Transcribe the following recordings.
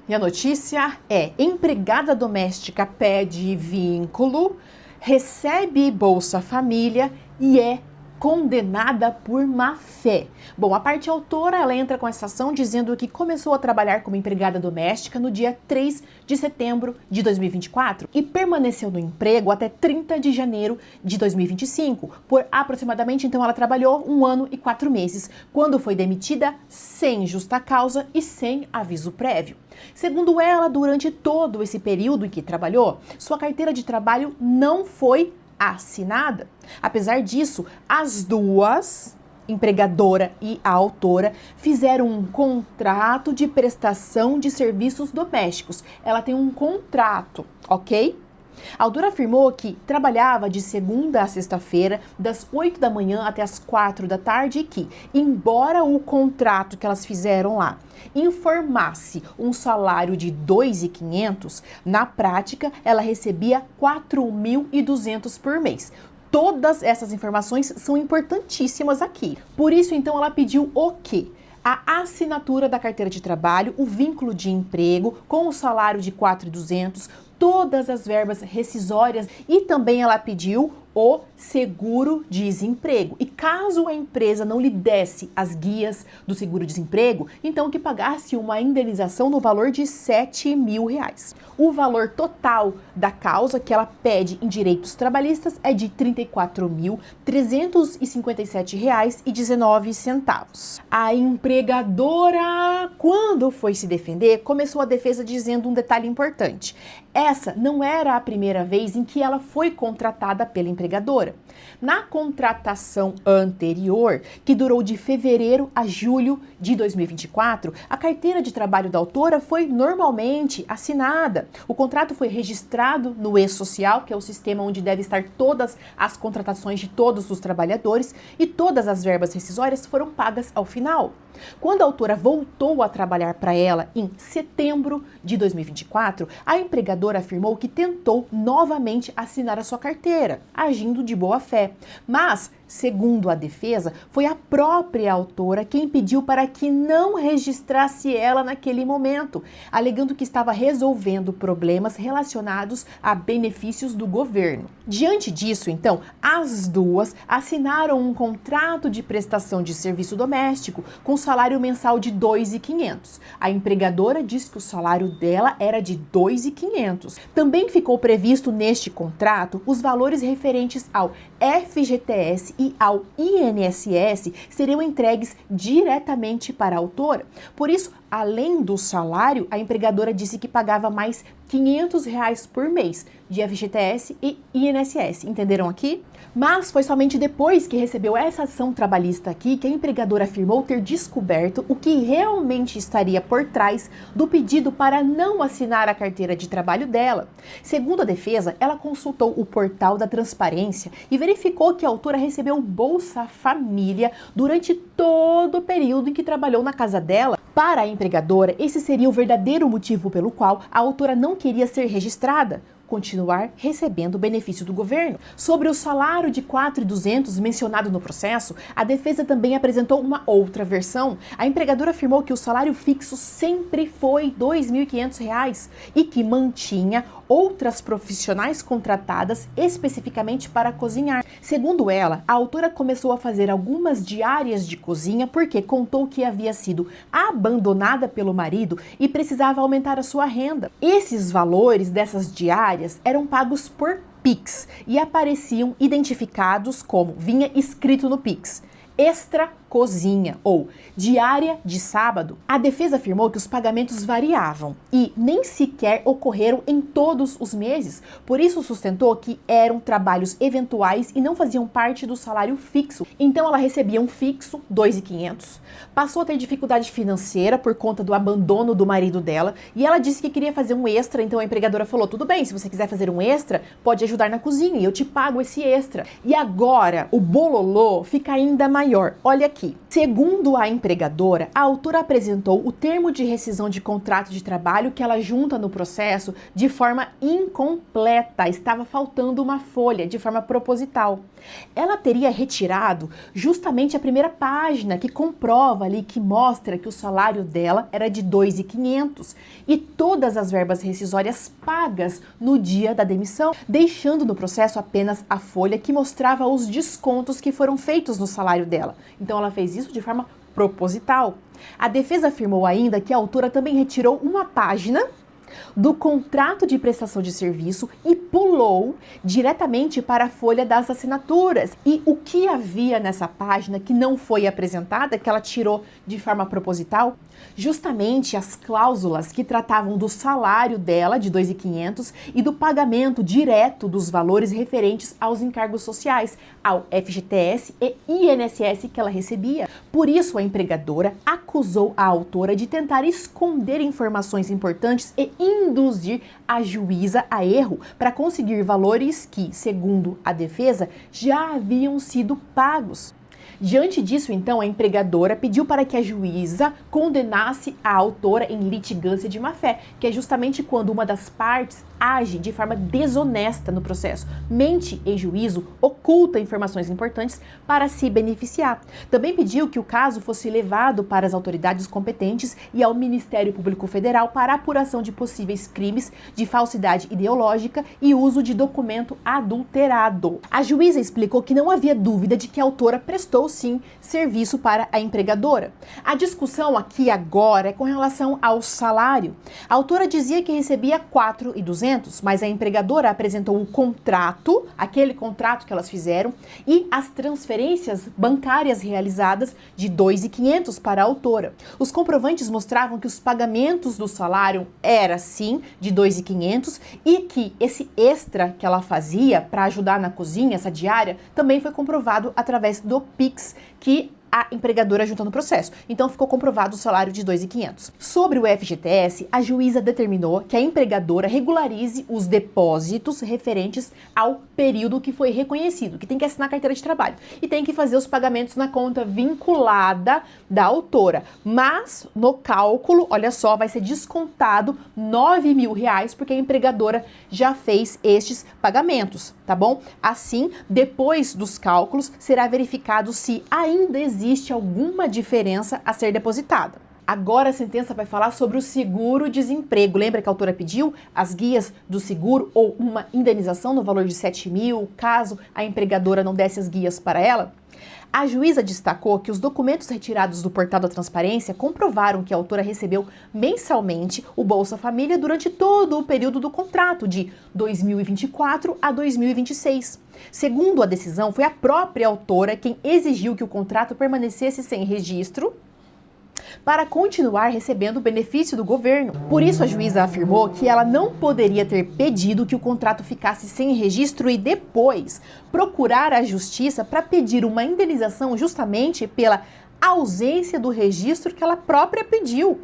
E a notícia é: empregada doméstica pede vínculo, recebe Bolsa Família e é condenada por má-fé. Bom, a parte autora, ela entra com essa ação dizendo que começou a trabalhar como empregada doméstica no dia 3 de setembro de 2024 e permaneceu no emprego até 30 de janeiro de 2025. Por aproximadamente, então, ela trabalhou 1 ano e 4 meses, quando foi demitida sem justa causa e sem aviso prévio. Segundo ela, durante todo esse período em que trabalhou, sua carteira de trabalho não foi assinada. Apesar disso, as duas, empregadora e a autora, fizeram um contrato de prestação de serviços domésticos. Ela tem um contrato, ok? A autora afirmou que trabalhava de segunda a sexta-feira, das 8 da manhã até as 4 da tarde e que, embora o contrato que elas fizeram lá informasse um salário de R$ 2.500, na prática ela recebia R$ 4.200 por mês. Todas essas informações são importantíssimas aqui. Por isso, então, ela pediu o quê? A assinatura da carteira de trabalho, o vínculo de emprego com o salário de R$ 4.200, todas as verbas rescisórias e também ela pediu o seguro-desemprego. E caso a empresa não lhe desse as guias do seguro-desemprego, então que pagasse uma indenização no valor de R$ 7.000. O valor total da causa que ela pede em direitos trabalhistas é de R$ 34.357,19. A empregadora, quando foi se defender, começou a defesa dizendo um detalhe importante. Essa não era a primeira vez em que ela foi contratada pela empregadora. Na contratação anterior, que durou de fevereiro a julho de 2024, a carteira de trabalho da autora foi normalmente assinada. O contrato foi registrado no e-social, que é o sistema onde deve estar todas as contratações de todos os trabalhadores, e todas as verbas rescisórias foram pagas ao final. Quando a autora voltou a trabalhar para ela em setembro de 2024, a empregadora afirmou que tentou novamente assinar a sua carteira, agindo de boa fé. Mas, segundo a defesa, foi a própria autora quem pediu para que não registrasse ela naquele momento, alegando que estava resolvendo problemas relacionados a benefícios do governo. Diante disso, então, as duas assinaram um contrato de prestação de serviço doméstico com salário mensal de R$ 2.500. A empregadora diz que o salário dela era de R$ 2.500. Também ficou previsto neste contrato os valores referentes ao FGTS e ao INSS seriam entregues diretamente para a autora. Por isso, além do salário, a empregadora disse que pagava mais R$ 500 por mês de FGTS e INSS. Entenderam aqui? Mas foi somente depois que recebeu essa ação trabalhista aqui que a empregadora afirmou ter descoberto o que realmente estaria por trás do pedido para não assinar a carteira de trabalho dela. Segundo a defesa, ela consultou o portal da transparência e verificou que a autora recebeu Bolsa Família durante todo o período em que trabalhou na casa dela. Para a empregadora, esse seria o verdadeiro motivo pelo qual a autora não queria ser registrada: continuar recebendo o benefício do governo. Sobre o salário de R$ 4.200 mencionado no processo, a defesa também apresentou uma outra versão. A empregadora afirmou que o salário fixo sempre foi R$ 2.500 e que mantinha outras profissionais contratadas especificamente para cozinhar. Segundo ela, a autora começou a fazer algumas diárias de cozinha porque contou que havia sido abandonada pelo marido e precisava aumentar a sua renda. Esses valores dessas diárias eram pagos por Pix e apareciam identificados como vinha escrito no Pix: extra cozinha ou diária de sábado. A defesa afirmou que os pagamentos variavam e nem sequer ocorreram em todos os meses, por isso sustentou que eram trabalhos eventuais e não faziam parte do salário fixo. Então ela recebia um fixo, R$ 2.500, passou a ter dificuldade financeira por conta do abandono do marido dela e ela disse que queria fazer um extra, então a empregadora falou: tudo bem, se você quiser fazer um extra, pode ajudar na cozinha e eu te pago esse extra. E agora o bololô fica ainda maior. Olha aqui. Segundo a empregadora, a autora apresentou o termo de rescisão de contrato de trabalho que ela junta no processo de forma incompleta. Estava faltando uma folha de forma proposital. Ela teria retirado justamente a primeira página que comprova ali, que mostra que o salário dela era de R$ 2.500 e todas as verbas rescisórias pagas no dia da demissão, deixando no processo apenas a folha que mostrava os descontos que foram feitos no salário dela. Então ela fez isso de forma proposital. A defesa afirmou ainda que a autora também retirou uma página do contrato de prestação de serviço e pulou diretamente para a folha das assinaturas. E o que havia nessa página que não foi apresentada, que ela tirou de forma proposital? Justamente as cláusulas que tratavam do salário dela, de R$ 2.500, e do pagamento direto dos valores referentes aos encargos sociais, ao FGTS e INSS que ela recebia. Por isso, a empregadora acusou a autora de tentar esconder informações importantes e induzir a juíza a erro para conseguir valores que, segundo a defesa, já haviam sido pagos. Diante disso, então, a empregadora pediu para que a juíza condenasse a autora em litigância de má-fé, que é justamente quando uma das partes age de forma desonesta no processo, mente em juízo, oculta informações importantes para se beneficiar. Também pediu que o caso fosse levado para as autoridades competentes e ao Ministério Público Federal para apuração de possíveis crimes de falsidade ideológica e uso de documento adulterado. A juíza explicou que não havia dúvida de que a autora prestou sim serviço para a empregadora. A discussão aqui agora é com relação ao salário. A autora dizia que recebia R$ 4.200, mas a empregadora apresentou o contrato, aquele contrato que elas fizeram, e as transferências bancárias realizadas de R$ 2.500 para a autora. Os comprovantes mostravam que os pagamentos do salário era sim de R$ 2.500 e que esse extra que ela fazia para ajudar na cozinha, essa diária, também foi comprovado através do Pix que a empregadora junta no processo. Então ficou comprovado o salário de R$ 2.500. Sobre o FGTS, a juíza determinou que a empregadora regularize os depósitos referentes ao período que foi reconhecido, que tem que assinar a carteira de trabalho e tem que fazer os pagamentos na conta vinculada da autora. Mas no cálculo, olha só, vai ser descontado R$ 9.000 porque a empregadora já fez estes pagamentos, tá bom? Assim, depois dos cálculos, será verificado se ainda existe alguma diferença a ser depositada. Agora a sentença vai falar sobre o seguro-desemprego. Lembra que a autora pediu as guias do seguro ou uma indenização no valor de R$ 7.000, caso a empregadora não desse as guias para ela? A juíza destacou que os documentos retirados do portal da transparência comprovaram que a autora recebeu mensalmente o Bolsa Família durante todo o período do contrato, de 2024 a 2026. Segundo a decisão, foi a própria autora quem exigiu que o contrato permanecesse sem registro para continuar recebendo o benefício do governo. Por isso, a juíza afirmou que ela não poderia ter pedido que o contrato ficasse sem registro e depois procurar a justiça para pedir uma indenização justamente pela ausência do registro que ela própria pediu.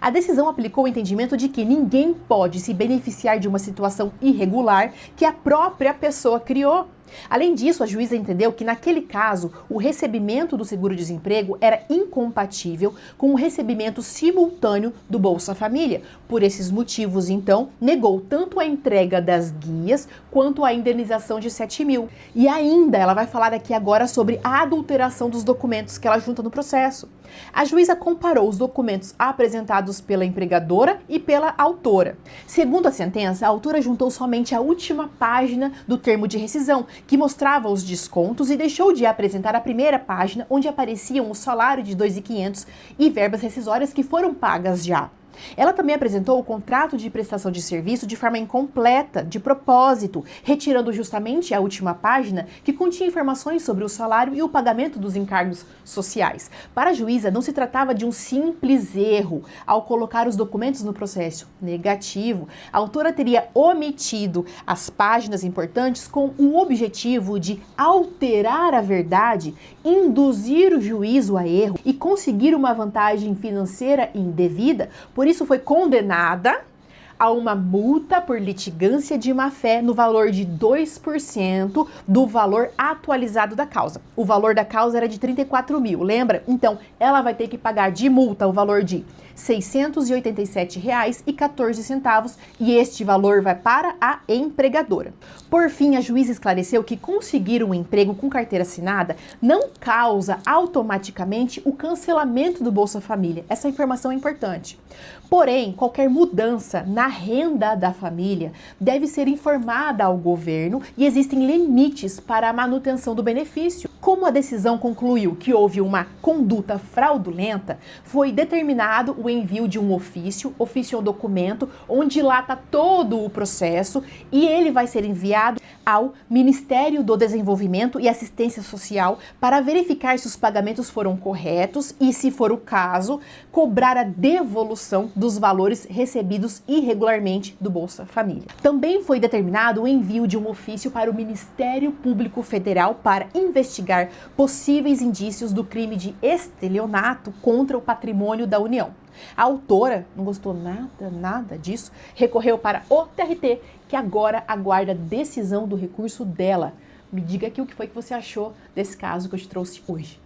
A decisão aplicou o entendimento de que ninguém pode se beneficiar de uma situação irregular que a própria pessoa criou. Além disso, a juíza entendeu que, naquele caso, o recebimento do seguro-desemprego era incompatível com o recebimento simultâneo do Bolsa Família. Por esses motivos, então, negou tanto a entrega das guias quanto a indenização de R$ 7.000. E ainda, ela vai falar aqui agora sobre a adulteração dos documentos que ela junta no processo. A juíza comparou os documentos apresentados pela empregadora e pela autora. Segundo a sentença, a autora juntou somente a última página do termo de rescisão, que mostrava os descontos, e deixou de apresentar a primeira página, onde apareciam o salário de R$ 2.500 e verbas rescisórias que foram pagas já. Ela também apresentou o contrato de prestação de serviço de forma incompleta, de propósito, retirando justamente a última página que continha informações sobre o salário e o pagamento dos encargos sociais. Para a juíza, não se tratava de um simples erro ao colocar os documentos no processo negativo. A autora teria omitido as páginas importantes com o objetivo de alterar a verdade, induzir o juízo a erro e conseguir uma vantagem financeira indevida. Por isso foi condenada a uma multa por litigância de má-fé no valor de 2% do valor atualizado da causa. O valor da causa era de 34 mil, lembra? Então, ela vai ter que pagar de multa o valor de R$ 687,14 e este valor vai para a empregadora. Por fim, a juíza esclareceu que conseguir um emprego com carteira assinada não causa automaticamente o cancelamento do Bolsa Família. Essa informação é importante. Porém, qualquer mudança na renda da família deve ser informada ao governo e existem limites para a manutenção do benefício. Como a decisão concluiu que houve uma conduta fraudulenta, foi determinado o envio de um ofício ou documento, onde lá está todo o processo e ele vai ser enviado ao Ministério do Desenvolvimento e Assistência Social para verificar se os pagamentos foram corretos e, se for o caso, cobrar a devolução dos valores recebidos irregularmente do Bolsa Família. Também foi determinado o envio de um ofício para o Ministério Público Federal para investigar possíveis indícios do crime de estelionato contra o patrimônio da União. A autora não gostou nada disso, recorreu para o TRT, que agora aguarda a decisão do recurso dela. Me diga aqui o que foi que você achou desse caso que eu te trouxe hoje.